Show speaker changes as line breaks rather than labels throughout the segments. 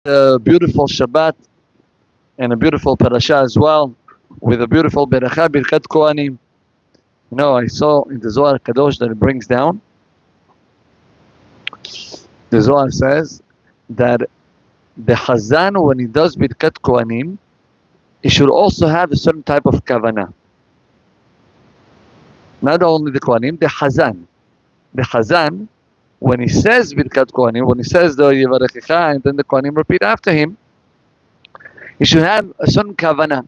a beautiful Shabbat and a beautiful parasha as well, with a beautiful beracha, birkat kohanim. You know, I saw in the Zohar Kadosh that it brings down. The Zohar says that the Chazan, when he does birkat kohanim, he should also have a certain type of kavanah. Not only the kohanim, the Chazan. The Chazan, when he says birkat kohanim, when he says the Yevarechecha, and then the kohanim repeat after him, he should have a certain kavanah.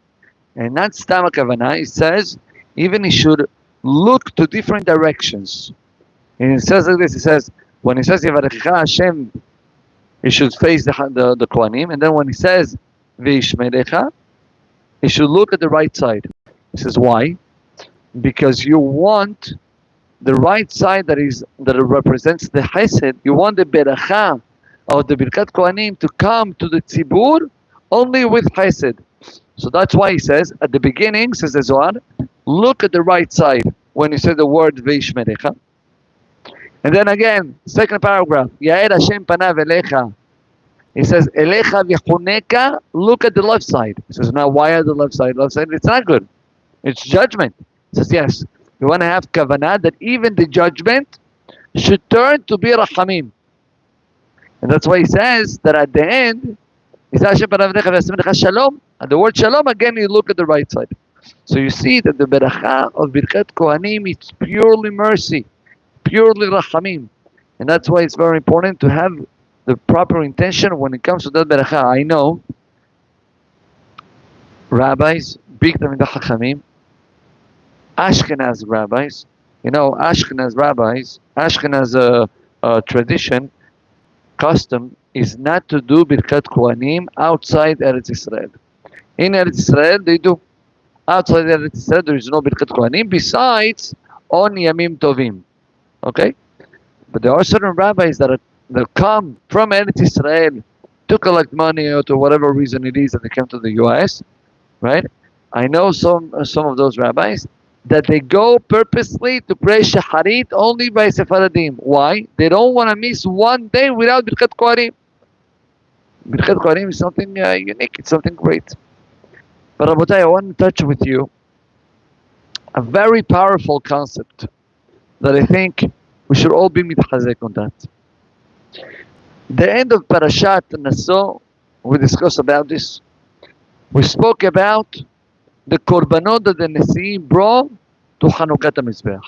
And not stama kavanah, he says, even he should look to different directions. And he says like this, he says, when he says Yevarechecha Hashem, he should face the kohanim, and then when he says Veishmerecha, he should look at the right side. He says, why? Because you want the right side that represents the chesed. You want the beracha of the birkat kohanim to come to the tzibur only with chesed. So that's why he says at the beginning, says the Zohar, look at the right side when you say the word veishmerecha. And then again, second paragraph, Yair Hashem panav elecha. He says, elecha v'chuneka, look at the left side. He says, now why at the left side? Left side, it's not good. It's judgment. He says, yes, we want to have kavanah that even the judgment should turn to be rachamim. And that's why he says that at the end, he says, shalom. And the word shalom, again, you look at the right side. So you see that the beracha of birkat kohanim, it's purely mercy, purely rachamim. And that's why it's very important to have the proper intention when it comes to that beracha. I know rabbis, big Talmidei Chachamim, Ashkenaz rabbis, you know, Ashkenaz rabbis, Ashkenaz tradition, custom is not to do birkat kohanim outside Eretz Yisrael. In Eretz Yisrael, they do. Outside Eretz Yisrael, there is no birkat kohanim besides on Yamim Tovim. Okay? But there are certain rabbis that come from Eretz Yisrael to collect money or to whatever reason it is that they come to the US, right? I know some of those rabbis that they go purposely to pray Shacharit only by Sephardim. Why? They don't want to miss one day without birkat kohanim. Birkat kohanim is something unique. It's something great. But Rabotai, I want to touch with you a very powerful concept that I think we should all be mitchazek on that. The end of Parashat Naso, we discussed about this. We spoke about the korbanot that the Nesi'im brought to Chanukat HaMizbeach.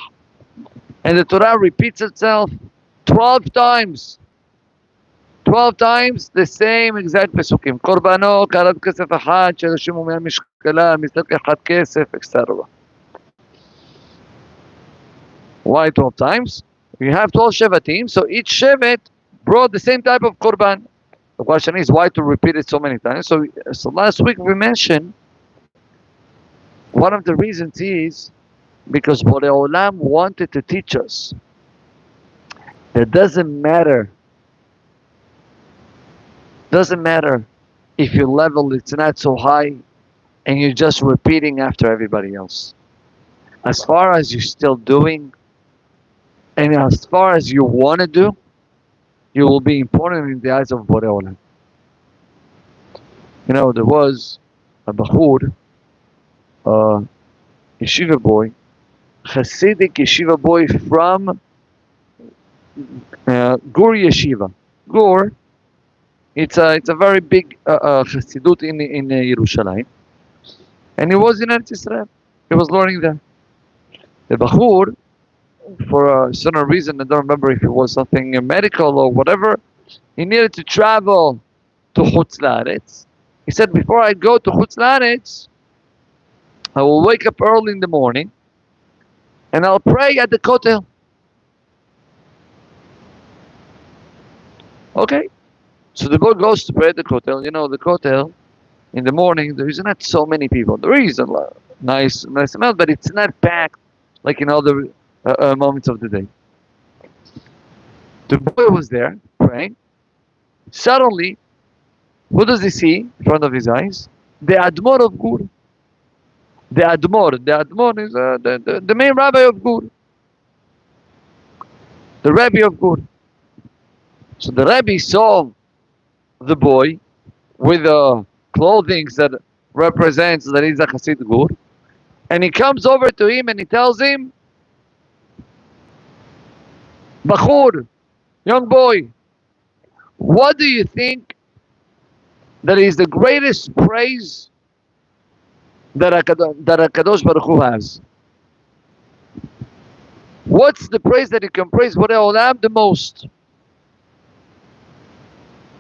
And the Torah repeats itself 12 times. 12 times the same exact pesukim. Korbanot, karat kesef achad, she'reshimu me'amishkala, mistat echad kesef, etc. Why 12 times? We have 12 shevatim, so each shevet brought the same type of korban. The question is why to repeat it so many times. So last week we mentioned one of the reasons is because Borei Olam wanted to teach us that doesn't matter if your level is not so high and you're just repeating after everybody else. As far as you're still doing and as far as you want to do, you will be important in the eyes of Borei Olam. You know, there was a Bachur, yeshiva boy, Hasidic yeshiva boy from Gur Yeshiva. Gur, it's a very big Hasidut in Yerushalayim, and he was in Eretz Yisrael. He was learning there. The Bachur, for a certain reason, I don't remember if it was something medical or whatever, he needed to travel to Chutz La'aretz. He said, before I go to Chutz La'aretz, I will wake up early in the morning and I'll pray at the kotel. Okay. So the boy goes to pray at the kotel. You know, the kotel, in the morning, there is not so many people. There is a nice amount, but it's not packed like in other moments of the day. The boy was there praying. Suddenly, who does he see in front of his eyes? The Admor of Gur. The Admor is the main rabbi of Gur. The Rabbi of Gur. So the Rabbi saw the boy with the clothing that represents that he's a Chassid Gur. And he comes over to him and he tells him, Bachur, young boy, what do you think that is the greatest praise that HaKadosh Baruch Hu has? What's the praise that you can praise Borei Olam the most?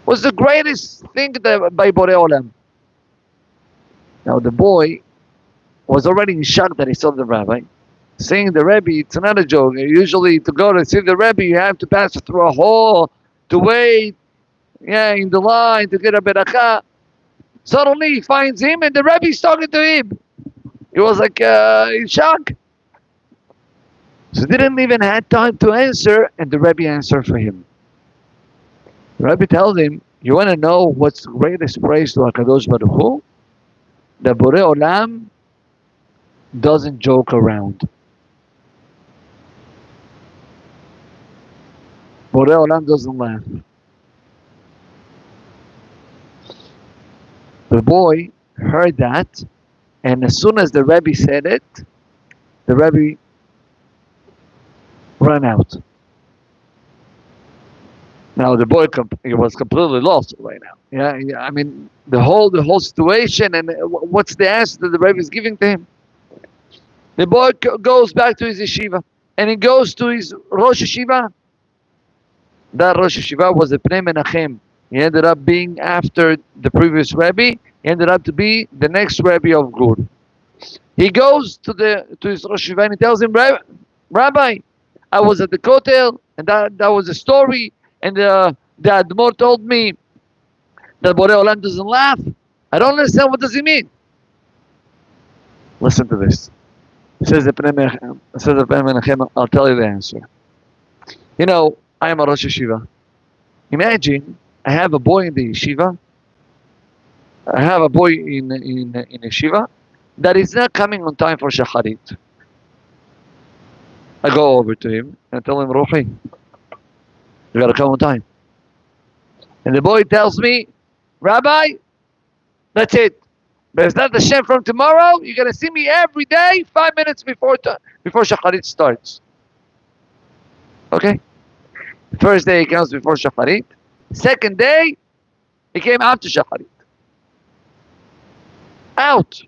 What's the greatest thing by Borei Olam? Now the boy was already in shock that he saw the rabbi. Saying the Rebbe, it's not a joke. Usually to go to see the Rebbe, you have to pass through a hall, to wait, in the line, to get a beracha. Suddenly he finds him and the Rebbe is talking to him. He was like in shock. So he didn't even have time to answer, and the Rebbe answered for him. The Rebbe tells him, you want to know what's the greatest praise to HaKadosh Baruch Hu? The Borei Olam doesn't joke around. Borei Olam doesn't laugh. The boy heard that, and as soon as the Rebbe said it, the Rebbe ran out. Now the boy he was completely lost right now. Yeah. I mean the whole situation, and what's the answer that the Rebbe is giving to him? The boy goes back to his yeshiva, and he goes to his Rosh Yeshiva. That Rosh Yeshiva was a Pnei Menachem. He ended up being after the previous Rebbe. He ended up to be the next Rebbe of Gur. He goes to his Rosh Yeshiva and he tells him, Rabbi, I was at the Kotel, and that was a story, and the Admor told me that Borei Olam doesn't laugh. I don't understand, what does he mean? Listen to this. Says the Pnei Menachem, I'll tell you the answer. You know, I am a Rosh Yeshiva. Imagine, I have a boy in the yeshiva. I have a boy in yeshiva that is not coming on time for Shacharit. I go over to him and I tell him, Ruhi, you gotta come on time. And the boy tells me, Rabbi, that's it. But it's not Hashem, from tomorrow, you're gonna see me every day, 5 minutes before Shacharit starts. Okay? First day he comes before Shacharit. Second day, he came after Shacharit. Out.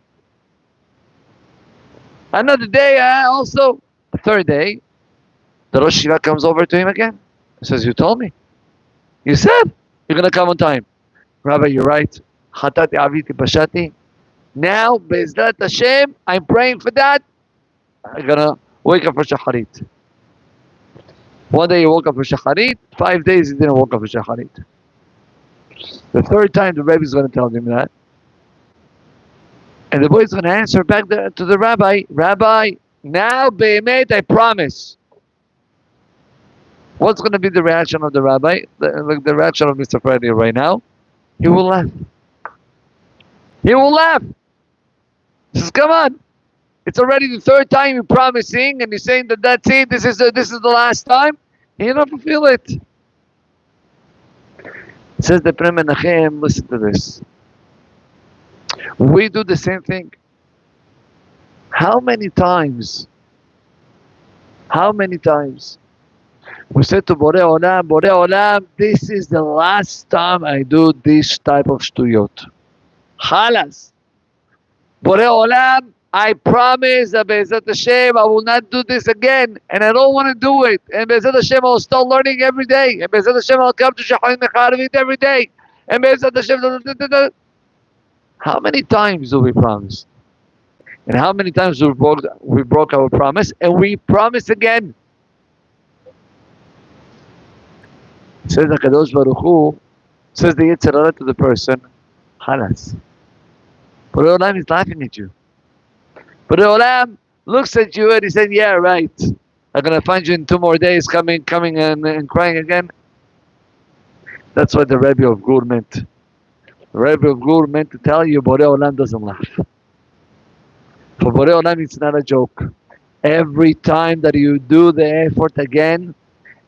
Another day also. The third day, the Rosh Yeshiva comes over to him again. He says, you told me. You said you're going to come on time. Rabbi, you're right. Chatati aviti pashati. Now, Be'ezrat Hashem, I'm praying for that. I'm going to wake up for Shacharit. One day he woke up for Shacharit. 5 days he didn't wake up for Shacharit. The third time the Rebbe is going to tell him that. And the boy is going to answer back to the Rabbi, Rabbi, now Be'emet, I promise. What's going to be the reaction of the Rabbi? The reaction of Mr. Freddy right now? He will laugh. He will laugh. He says, come on. It's already the third time you're promising and you're saying that that's it. This is the last time. You don't fulfill it. It says the Pnei Menachem, listen to this. We do the same thing. How many times we said to Borei Olam, this is the last time I do this type of shtuyot. Chalas. Borei Olam, I promise that Be'ezrat Hashem, I will not do this again, and I don't want to do it. And Be'ezrat Hashem, I will start learning every day. And Be'ezrat Hashem, I will come to Shacharit Mecharvit every day. And Be'ezrat Hashem, how many times do we promise? And how many times we broke our promise, and we promise again? Says the Kadosh Baruch Hu, says the Yetzer Hara to the person, Halas. Borei Olam is laughing at you. Borei Olam looks at you and he said, yeah, right. I'm going to find you in 2 more days coming and crying again. That's what the Rebbe of Gur meant. The Rebbe of Gur meant to tell you Borei Olam doesn't laugh. For Borei Olam, it's not a joke. Every time that you do the effort again,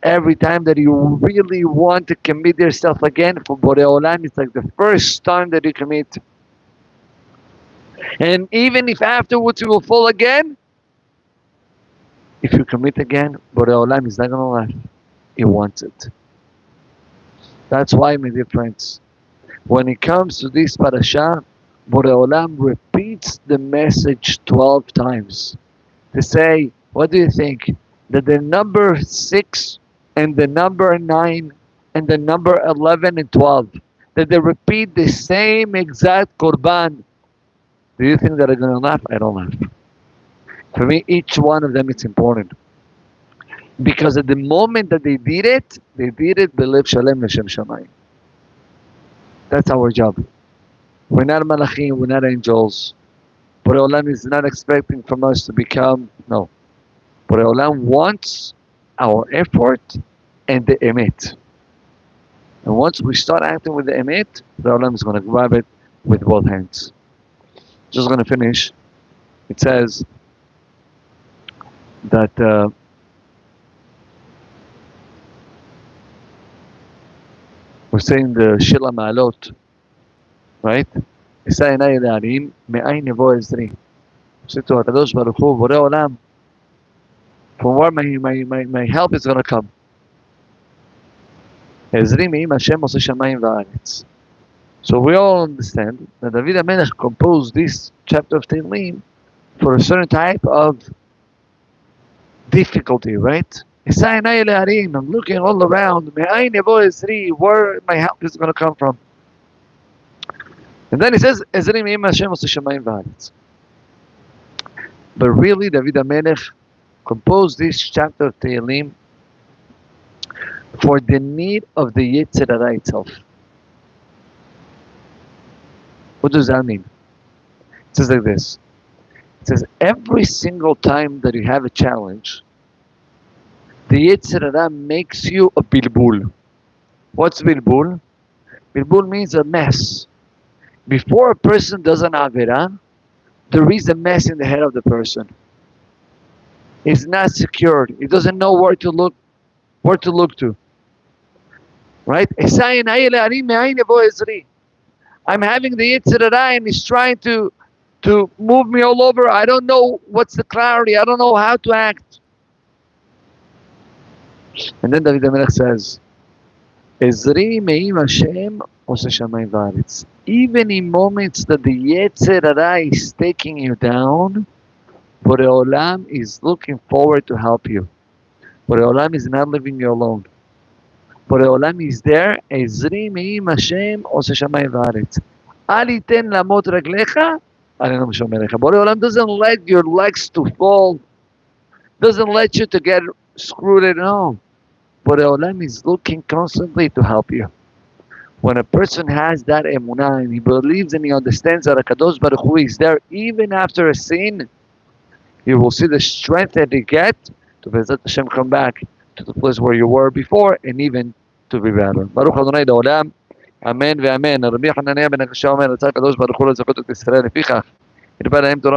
Every time that you really want to commit yourself again for Borei Olam, it's like the first time that you commit. And even if afterwards you will fall again, if you commit again, Borei Olam is not going to laugh. He wants it. That's why, my dear friends, when it comes to this parasha, Borei Olam repeats the message 12 times to say, what do you think? That the number 6 and the number 9 and the number 11 and 12, that they repeat the same exact korban. Do you think that I'm going to laugh? I don't laugh. For me, each one of them is important. Because at the moment that they did it belev shalem l'shem shamayim. That's our job. We're not malachim, we're not angels. Borei Olam is not expecting from us to become, no. Borei Olam wants our effort and the emet. And once we start acting with the emet, Borei Olam is going to grab it with both hands. Just going to finish. It says that we're saying the Shila Ma'alot, right? Isa inay ilalim, me'ay nevo ezri. Say to HaKadosh Baruch Hu, Borei Olam, from where my help is going to come. Ezri me'im Hashem oseh shamayim va'aretz. So we all understand that David HaMelech composed this chapter of Tehillim for a certain type of difficulty, right? I'm looking all around, where my help is going to come from. And then he says, but really David HaMelech composed this chapter of Tehillim for the need of the Yetzer Hara itself. What does that mean? It says like this. It says every single time that you have a challenge, the Yetzer Hara makes you a bilbul. What's bilbul? Bilbul means a mess. Before a person does an avera, there is a mess in the head of the person. It's not secured. He doesn't know where to look to. Right? I'm having the Yetzer Hara and he's trying to move me all over. I don't know what's the clarity. I don't know how to act. And then David HaMelech says, Ezri me'im Hashem oseh shamayim va'aretz. Even in moments that the Yetzer Hara is taking you down, Borei Olam is looking forward to help you. Borei Olam is not leaving you alone. Borei Olam is there. Ezri me'im Hashem oseh shamayim va'aretz. Al yiten lamot raglecha, anenu shomerecha. Borei Olam doesn't let your legs to fall. Doesn't let you to get screwed in. No. Borei Olam is looking constantly to help you. When a person has that emunah and he believes and he understands that HaKadosh Baruch Hu is there even after a sin, you will see the strength that you get to Bezat Hashem come back to the place where you were before and even to be better. Baruch Adonai Le'olam, Amen ve'amen. Rabbi Hananiah ben Akasha אומר, רצה הקדוש ברוך הוא לזכות את ישראל לפיכך. ירבה להם תורה